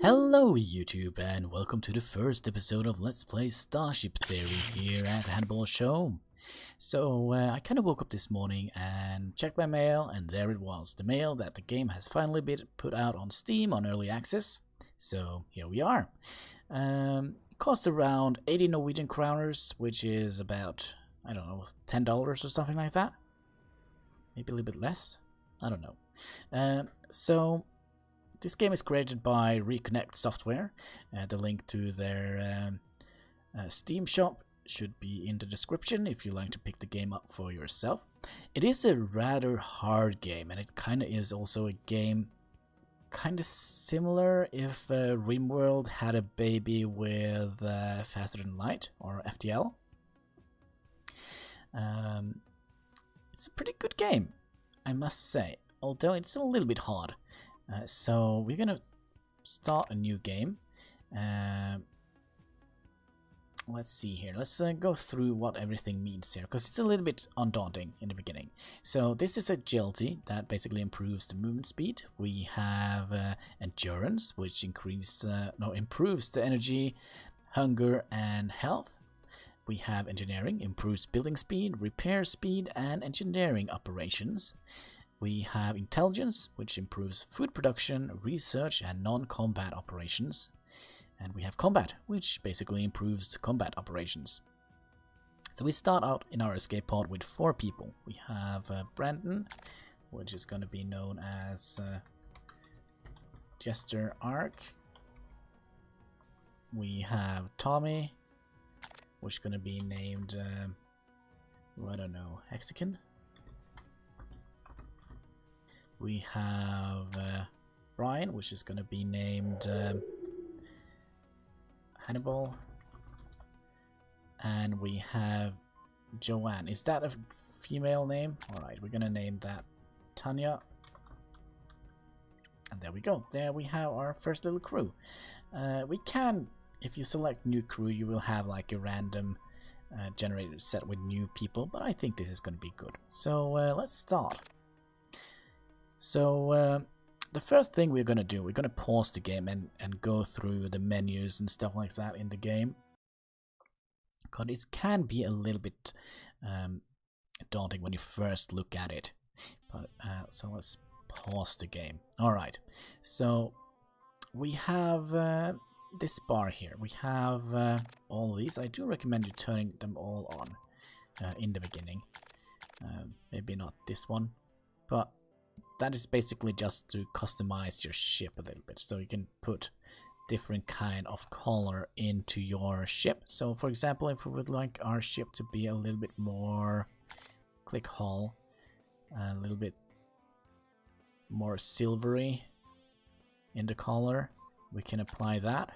Hello YouTube and welcome to the first episode of Let's Play Starship Theory here at Hanniballshow. So I kind of woke up this morning and checked my mail, and there it was, the mail that the game has finally been put out on Steam on early access. So here we are. It cost around 80 Norwegian kroners, which is about, I don't know, $10 or something like that. Maybe a little bit less, I don't know. This game is created by Reconnect Software. The link to their Steam shop should be in the description if you like to pick the game up for yourself. It is a rather hard game, and it kind of is also a game kind of similar if Rimworld had a baby with Faster Than Light, or FTL. It's a pretty good game, I must say, although it's a little bit hard. So we're gonna start a new game. Let's see here. Let's go through what everything means here, because it's a little bit undaunting in the beginning. So this is agility, that basically improves the movement speed. We have endurance, which improves the energy, hunger, and health. We have engineering, improves building speed, repair speed, and engineering operations. We have intelligence, which improves food production, research, and non-combat operations. And we have combat, which basically improves combat operations. So we start out in our escape pod with 4 people. We have Brandon, which is going to be known as Jester Ark. We have Tommy, which is going to be named, I don't know, Hexagon. We have Brian, which is going to be named Hannibal. And we have Joanne. Is that a female name? Alright, we're going to name that Tanya. And there we go. There we have our first little crew. We can, if you select new crew, you will have like a random generated set with new people. But I think this is going to be good. So let's start. So the first thing we're going to do, we're going to pause the game and go through the menus and stuff like that in the game. Because it can be a little bit daunting when you first look at it. But so let's pause the game. Alright, so we have this bar here. We have all of these. I do recommend you turning them all on in the beginning. Maybe not this one, but that is basically just to customize your ship a little bit, so you can put different kind of color into your ship. So for example, if we would like our ship to be a little bit more, click hull, a little bit more silvery in the color, we can apply that,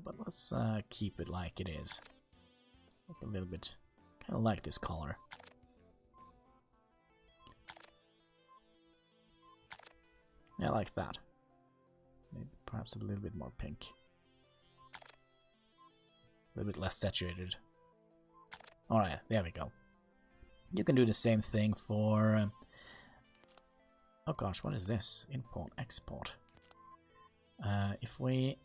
but let's keep it like it is, like a little bit, kind of like this color. Yeah, like that. Maybe perhaps a little bit more pink. A little bit less saturated. Alright, there we go. You can do the same thing for... oh gosh, what is this? Import, export. If we...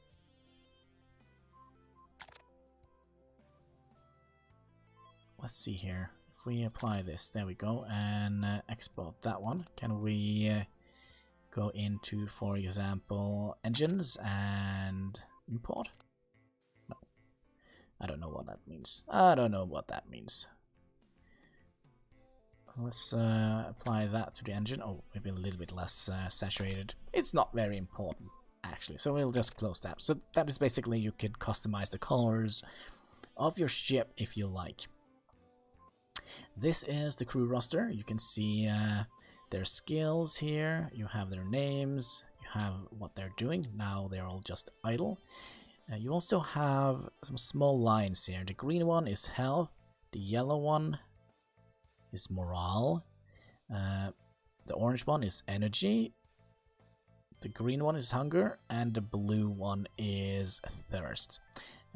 let's see here. If we apply this, there we go, and export that one. Can we... go into, for example, engines and import? No. I don't know what that means. I don't know what that means. Let's apply that to the engine. Oh, maybe a little bit less saturated. It's not very important, actually, so we'll just close that. So that is basically, you can customize the colors of your ship if you like. This is the crew roster. You can see their skills here, you have their names, you have what they're doing. Now they're all just idle. You also have some small lines here. The green one is health, the yellow one is morale, the orange one is energy, the green one is hunger, and the blue one is thirst.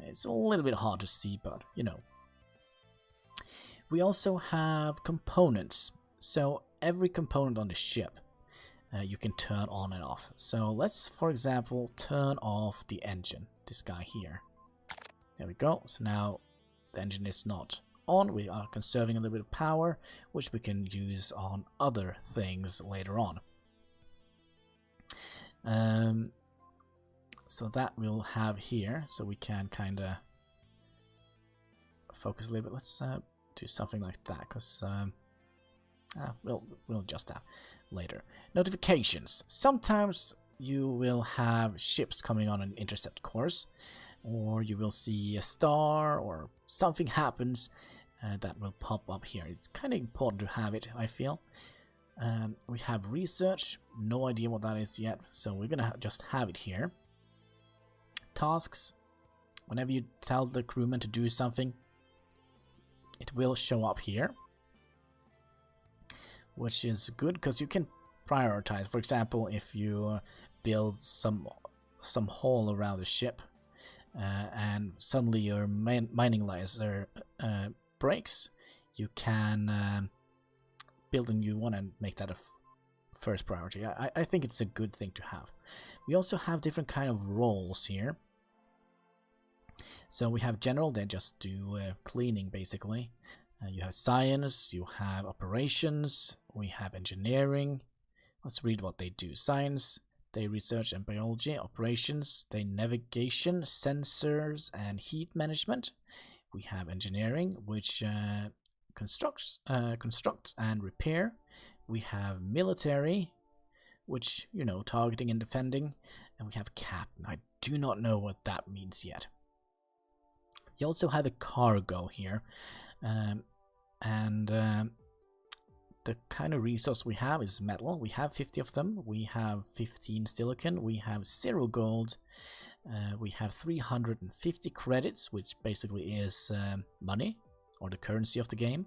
It's a little bit hard to see, but you know. We also have components. So every component on the ship you can turn on and off. So let's, for example, turn off the engine, this guy here. There we go. So now the engine is not on. We are conserving a little bit of power, which we can use on other things later on. So that we'll have here, so we can kind of focus a little bit. Let's do something like that, because we'll adjust that later. Notifications. Sometimes you will have ships coming on an intercept course, or you will see a star, or something happens that will pop up here. It's kind of important to have it, I feel. We have research. No idea what that is yet, so we're gonna just have it here. Tasks. Whenever you tell the crewman to do something, it will show up here, which is good because you can prioritize. For example, if you build some hole around the ship, and suddenly your mining laser breaks, you can build a new one and make that a first priority. I think it's a good thing to have. We also have different kind of roles here. So we have general, they just do cleaning basically. You have science, you have operations, we have engineering. Let's read what they do. Science, they research and biology. Operations, they navigation, sensors and heat management. We have engineering, which constructs and repair. We have military, which, you know, targeting and defending. And we have captain. I do not know what that means yet. You also have a cargo here. The kind of resource we have is metal. We have 50 of them. We have 15 silicon. We have 0 gold. We have 350 credits, which basically is money, or the currency of the game.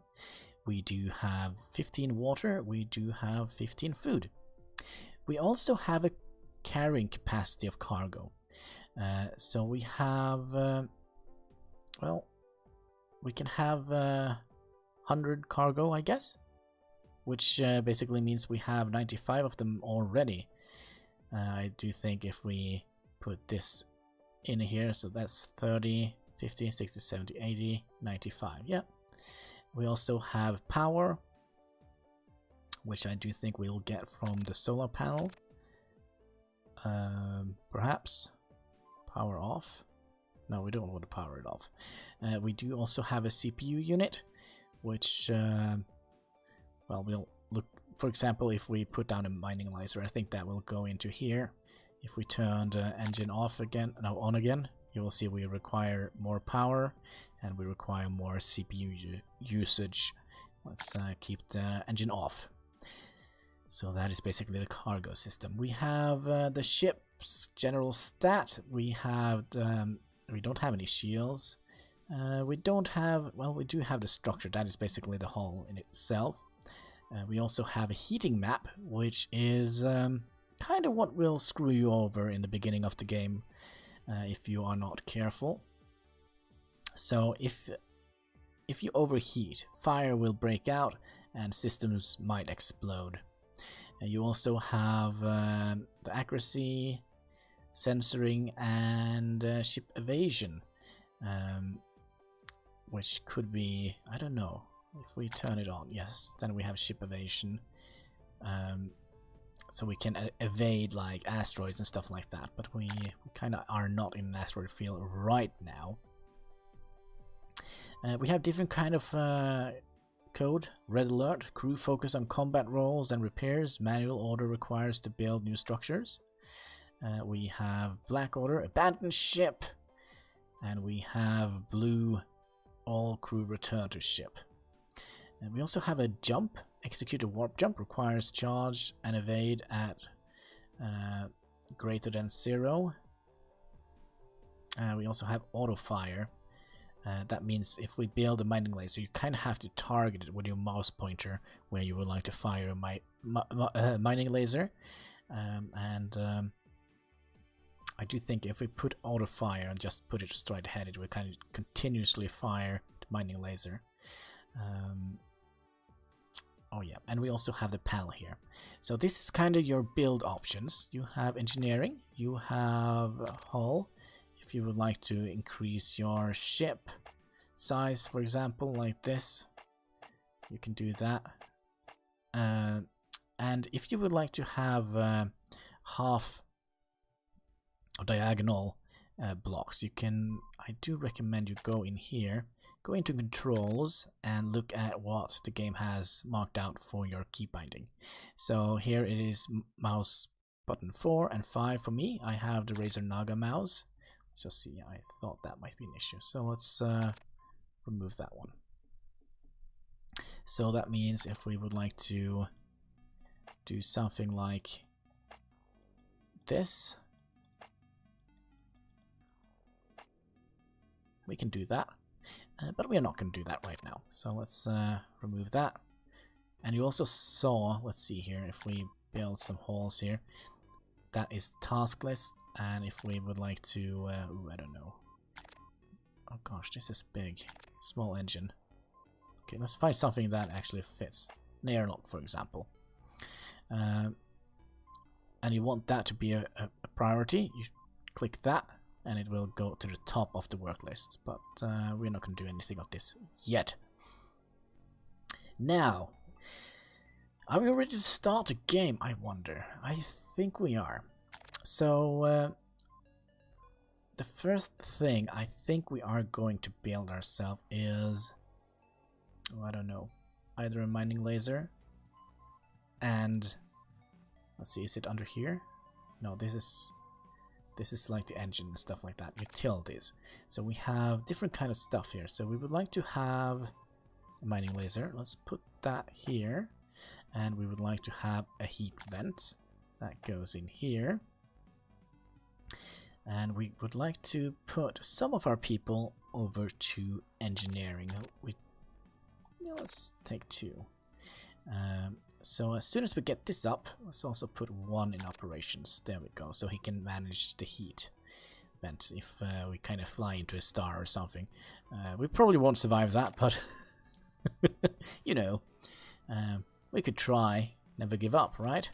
We do have 15 water. We do have 15 food. We also have a carrying capacity of cargo. So we have, well, we can have 100 cargo, I guess, which basically means we have 95 of them already. I do think if we put this in here, so that's 30, 50, 60, 70, 80, 95, yeah. We also have power, which I do think we'll get from the solar panel. Perhaps. Power off. No, we don't want to power it off. We do also have a CPU unit, which, well, we'll look, for example, if we put down a mining laser, I think that will go into here. If we turn the engine off again, no, on again, you will see we require more power and we require more CPU usage. Let's keep the engine off. So that is basically the cargo system. We have the ship's general stat. We have we don't have any shields. We don't have, well, we do have the structure. That is basically the hull in itself. We also have a heating map, which is kind of what will screw you over in the beginning of the game if you are not careful. So if you overheat, fire will break out and systems might explode. You also have the accuracy, sensoring, and ship evasion, which could be, I don't know, if we turn it on, yes, then we have ship evasion, so we can evade like asteroids and stuff like that, but we kind of are not in an asteroid field right now. We have different kind of code. Red alert, crew focus on combat roles and repairs. Manual order requires to build new structures. We have black order, abandoned ship. And we have blue, all crew return to ship. And we also have a jump. Execute a warp jump, requires charge and evade at greater than 0. We also have auto fire. That means if we build a mining laser, you kind of have to target it with your mouse pointer where you would like to fire a mining laser. I do think if we put auto fire and just put it straight ahead, it will kind of continuously fire the mining laser. Oh yeah, and we also have the panel here. So this is kind of your build options. You have engineering, you have hull. If you would like to increase your ship size, for example, like this, you can do that. And if you would like to have half or diagonal blocks, you can. I do recommend you go in here, go into controls, and look at what the game has marked out for your key binding. So here it is mouse button 4 and 5 for me. I have the Razer Naga mouse. Let's just see. I thought that might be an issue, so let's remove that one. So that means if we would like to do something like this, we can do that, but we are not going to do that right now. So let's remove that. And you also saw, let's see here, if we build some holes here, that is task list. And if we would like to, I don't know. Oh gosh, this is big. Small engine. Okay, let's find something that actually fits. An airlock, for example. And you want that to be a priority. You click that, and it will go to the top of the work list. But we're not going to do anything of this yet. Now, are we ready to start a game, I wonder? I think we are. So, the first thing I think we are going to build ourselves is, oh, I don't know, either a mining laser and, let's see, is it under here? No, this is like the engine and stuff like that, utilities. So we have different kind of stuff here. So we would like to have a mining laser. Let's put that here. And we would like to have a heat vent that goes in here. And we would like to put some of our people over to engineering. Let's take 2. So as soon as we get this up, let's also put 1 in operations. There we go. So he can manage the heat vent if we kind of fly into a star or something. We probably won't survive that, but you know, we could try. Never give up, right?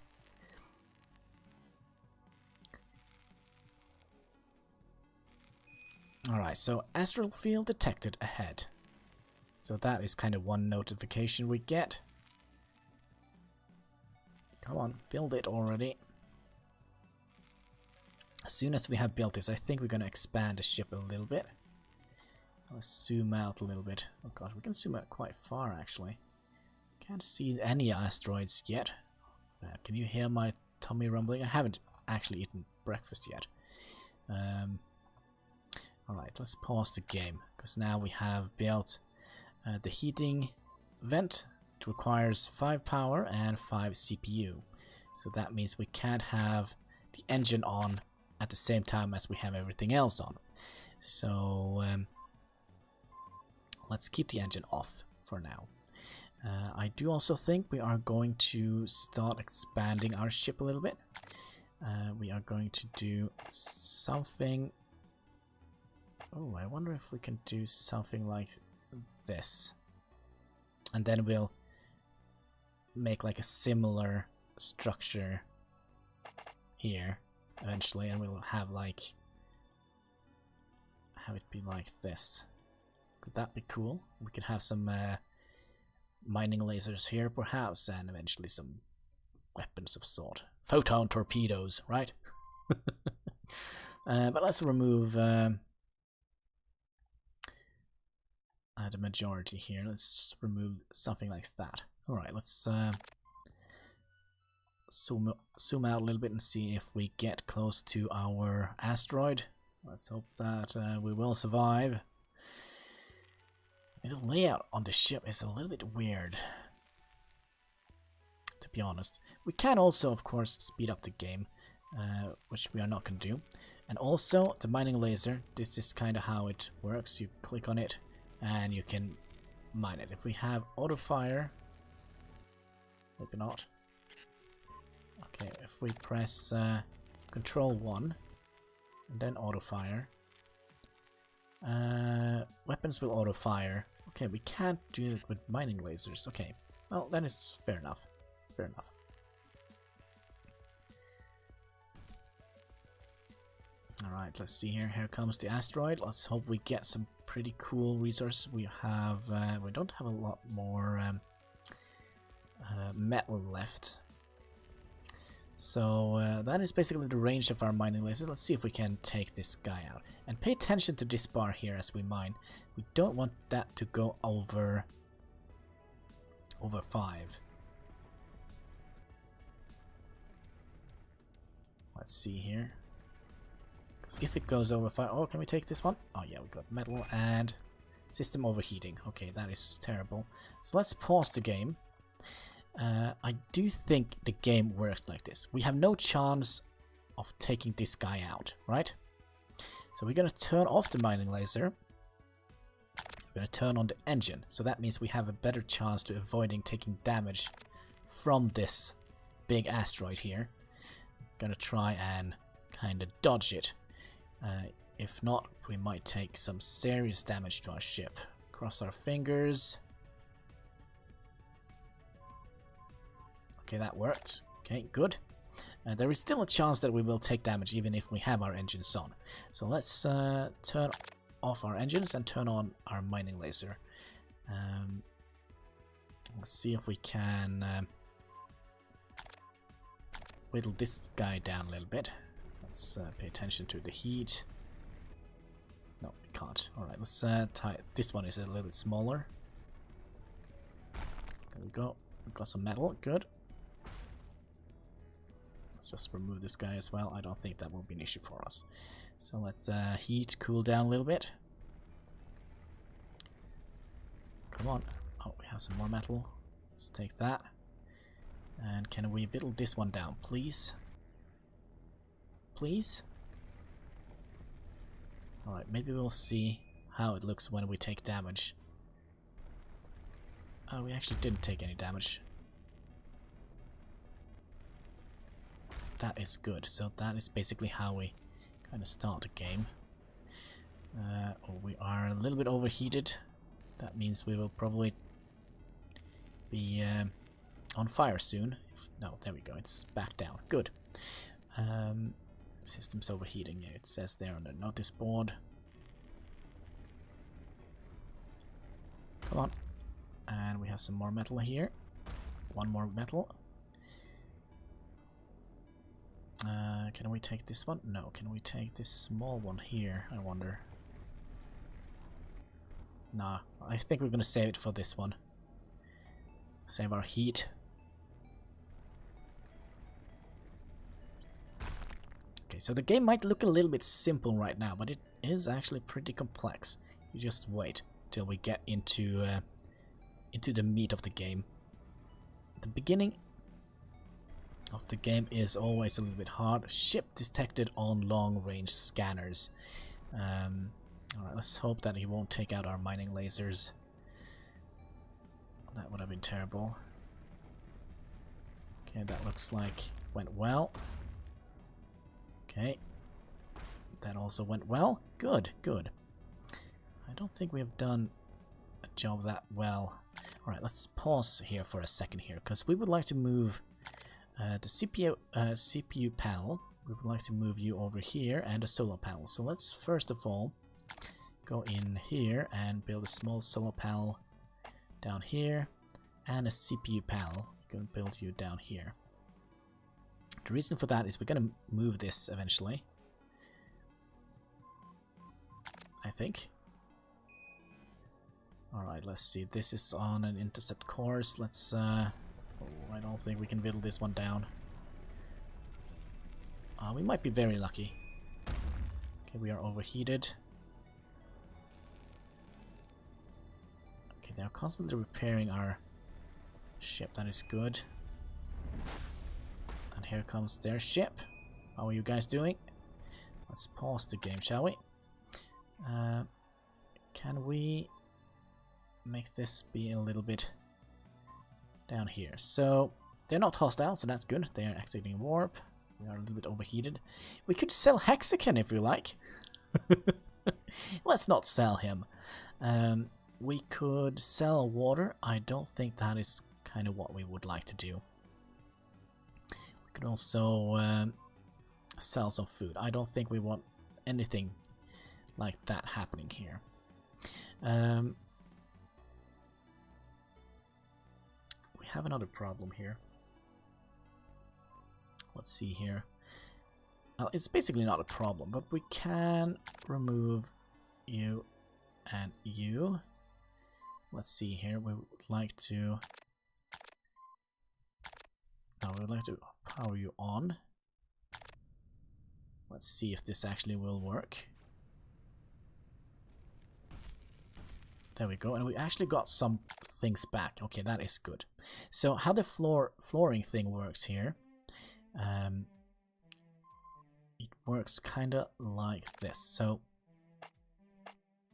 Alright, so astral field detected ahead. So that is kind of one notification we get. Come on, build it already. As soon as we have built this, I think we're going to expand the ship a little bit. Let's zoom out a little bit. Oh god, we can zoom out quite far actually. Can't see any asteroids yet. Can you hear my tummy rumbling? I haven't actually eaten breakfast yet. Alright, let's pause the game, because now we have built the heating vent. It requires 5 power and 5 CPU. So that means we can't have the engine on at the same time as we have everything else on. So let's keep the engine off for now. I do also think we are going to start expanding our ship a little bit. We are going to do something. Oh, I wonder if we can do something like this. And then we'll make like a similar structure here eventually, and we'll have it be like this. Could that be cool? We could have some mining lasers here perhaps, and eventually some weapons of sort. Photon torpedoes, right? But let's remove the majority here. Let's remove something like that. Alright, let's zoom out a little bit and see if we get close to our asteroid. Let's hope that we will survive. The layout on the ship is a little bit weird, to be honest. We can also, of course, speed up the game, which we are not going to do. And also, the mining laser, this is kind of how it works. You click on it, and you can mine it. If we have auto fire, maybe not. Okay, if we press Control 1 and then auto fire, weapons will auto fire. Okay, we can't do it with mining lasers. Okay, Well, then it's fair enough. Fair enough. Alright, let's see here. Here comes the asteroid. Let's hope we get some pretty cool resources. We have, we don't have a lot more metal left. So that is basically the range of our mining laser. Let's see if we can take this guy out. And pay attention to this bar here as we mine. We don't want that to go over 5. Let's see here. Because if it goes over 5... Oh, can we take this one? Oh yeah, we got metal and system overheating. Okay, that is terrible. So let's pause the game. I do think the game works like this. We have no chance of taking this guy out, right? So we're going to turn off the mining laser. We're going to turn on the engine. So that means we have a better chance to avoiding taking damage from this big asteroid here. Going to try and kind of dodge it. If not, we might take some serious damage to our ship. Cross our fingers. Okay, that worked. Okay, good. There is still a chance that we will take damage even if we have our engines on. So let's turn off our engines and turn on our mining laser. Let's see if we can whittle this guy down a little bit. Let's pay attention to the heat. No, we can't. Alright, let's tie... This one is a little bit smaller. There we go. We've got some metal. Good. Let's just remove this guy as well. I don't think that will be an issue for us. So let's heat, cool down a little bit. Come on. Oh, we have some more metal. Let's take that. And can we whittle this one down, please? Please? Alright, maybe we'll see how it looks when we take damage. Oh, we actually didn't take any damage. That is good. So that is basically how we kind of start the game. Oh, we are a little bit overheated. That means we will probably be on fire soon. No, there we go. It's back down. Good. System's overheating. Yeah, it says there on the notice board. Come on. And we have some more metal here. One more metal. Can we take this one? No. Can we take this small one here? I wonder. Nah, I think we're gonna save it for this one. Save our heat. Okay, so the game might look a little bit simple right now, but it is actually pretty complex. You just wait till we get into the meat of the game. The beginning of the game is always a little bit hard. Ship detected on long-range scanners. Alright, let's hope that he won't take out our mining lasers. That would have been terrible. Okay, that looks like went well. Okay. That also went well. Good, good. I don't think we have done a job that well. Alright, let's pause here for a second here, because we would like to move the CPU panel. We would like to move you over here and a solar panel. So let's first of all go in here and build a small solar panel down here and a CPU panel. We're going to build you down here. The reason for that is we're going to move this eventually, I think. Alright, let's see. This is on an intercept course. Let's oh, I don't think we can whittle this one down. We might be very lucky. Okay, we are overheated. Okay, they are constantly repairing our ship. That is good. And here comes their ship. How are you guys doing? Let's pause the game, shall we? Can we make this be a little bit down here? So they're not hostile, so that's good. They are exiting warp. We are a little bit overheated. We could sell Hexagon if we like. Let's not sell him. We could sell water. I don't think that is kind of what we would like to do. We could also sell some food. I don't think we want anything like that happening here. We have another problem here. Let's see here. It's basically not a problem, but we can remove you and you. Let's see here. We would like to. Now we would like to power you on. Let's see if this actually will work. There we go, and we actually got some things back. Okay, that is good. So how the flooring thing works here, it works kind of like this. So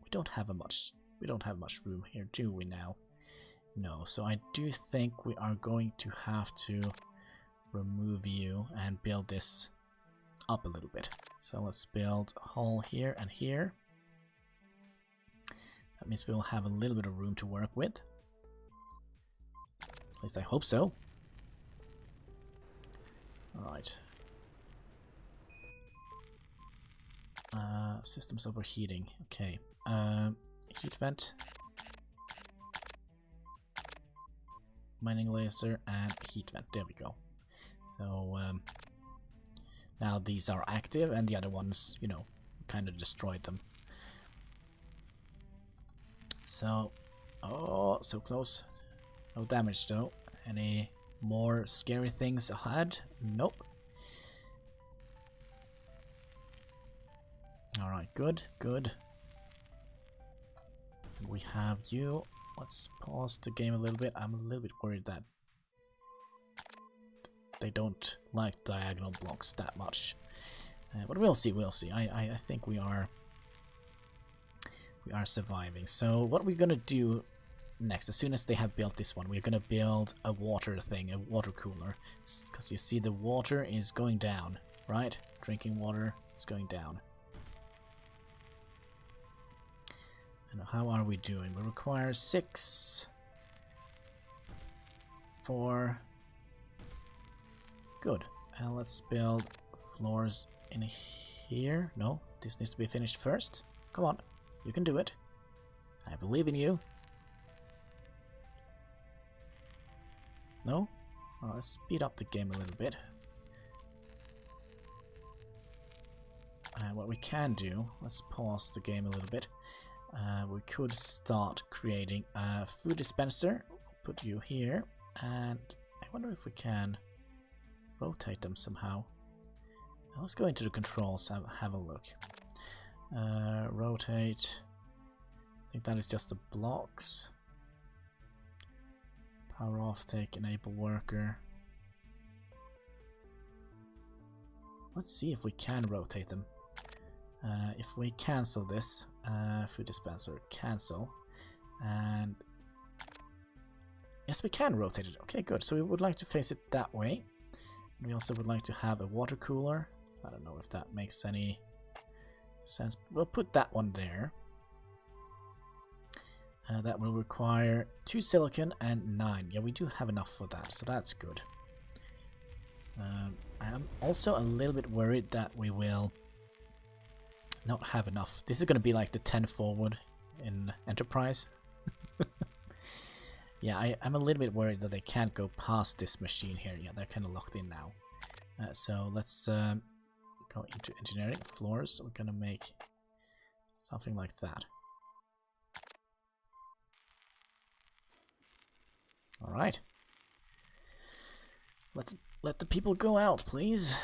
we don't have much room here, do we now? No. So I do think we are going to have to remove you and build this up a little bit. So let's build a hole here and here. That means we'll have a little bit of room to work with. At least I hope so. Alright. Systems overheating. Okay. Heat vent. Mining laser and heat vent. There we go. So now these are active and the other ones, you know, kind of destroyed them. So, oh, so close. No damage though. Any more scary things ahead? Nope. Alright, good, good. We have you. Let's pause the game a little bit. I'm a little bit worried that they don't like diagonal blocks that much. But we'll see, we'll see. I think we are surviving. So what we're gonna do next, as soon as they have built this one, we're gonna build a water thing, a water cooler. Because you see the water is going down, right? Drinking water is going down. And how are we doing? We require 6, 4. Good. And let's build floors in here. No, this needs to be finished first. Come on, you can do it. I believe in you. No? Well, let's speed up the game a little bit. What we can do, let's pause the game a little bit. We could start creating a food dispenser. Put you here, and I wonder if we can rotate them somehow. Now let's go into the controls, have a look. Rotate. I think that is just the blocks. Power off, take, enable worker. Let's see if we can rotate them. If we cancel this, food dispenser, cancel, and yes, we can rotate it. Okay, good. So we would like to face it that way. And we also would like to have a water cooler. I don't know if that makes any sense. We'll put that one there. That will require 2 silicon and 9. Yeah, we do have enough for that, so that's good. I'm also a little bit worried that we will not have enough. This is going to be like the 10 forward in Enterprise. Yeah, I'm a little bit worried that they can't go past this machine here. Yeah, they're kind of locked in now. So let's go into engineering floors. We're going to make something like that. All right. Let the people go out, please.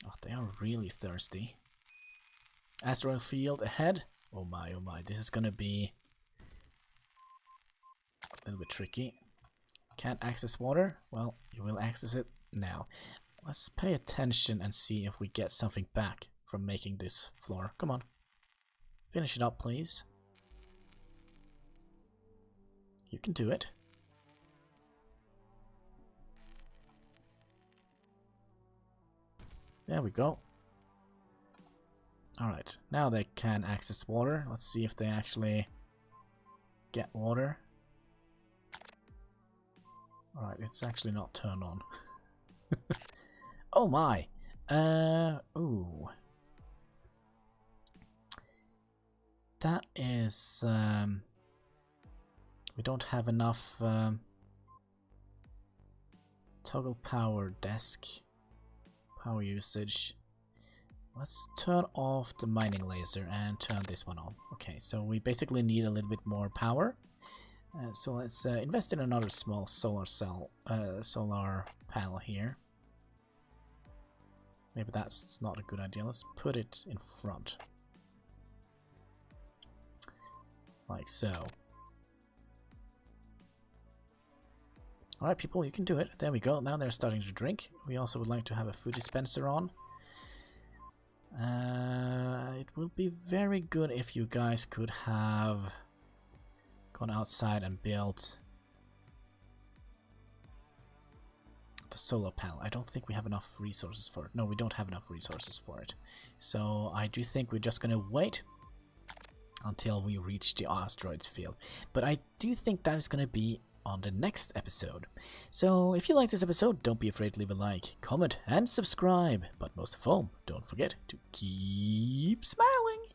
Oh, they are really thirsty. Asteroid field ahead. Oh my, this is gonna be a little bit tricky. Can't access water? Well, you will access it now. Let's pay attention and see if we get something back from making this floor. Come on. Finish it up, please. You can do it. There we go. Alright, now they can access water. Let's see if they actually get water. Alright, it's actually not turned on. Oh my! Ooh. That is... we don't have enough... toggle power desk. Power usage. Let's turn off the mining laser and turn this one on. Okay, so we basically need a little bit more power. So let's invest in another small solar panel here. Maybe that's not a good idea. Let's put it in front. Like so. Alright people, you can do it. There we go. Now they're starting to drink. We also would like to have a food dispenser on. It will be very good if you guys could have gone outside and built the solar panel. I don't think we have enough resources for it. No, we don't have enough resources for it. So I do think we're just gonna wait until we reach the asteroids field. But I do think that is gonna be on the next episode. So if you like this episode, don't be afraid to leave a like, comment and subscribe. But most of all, don't forget to keep smiling.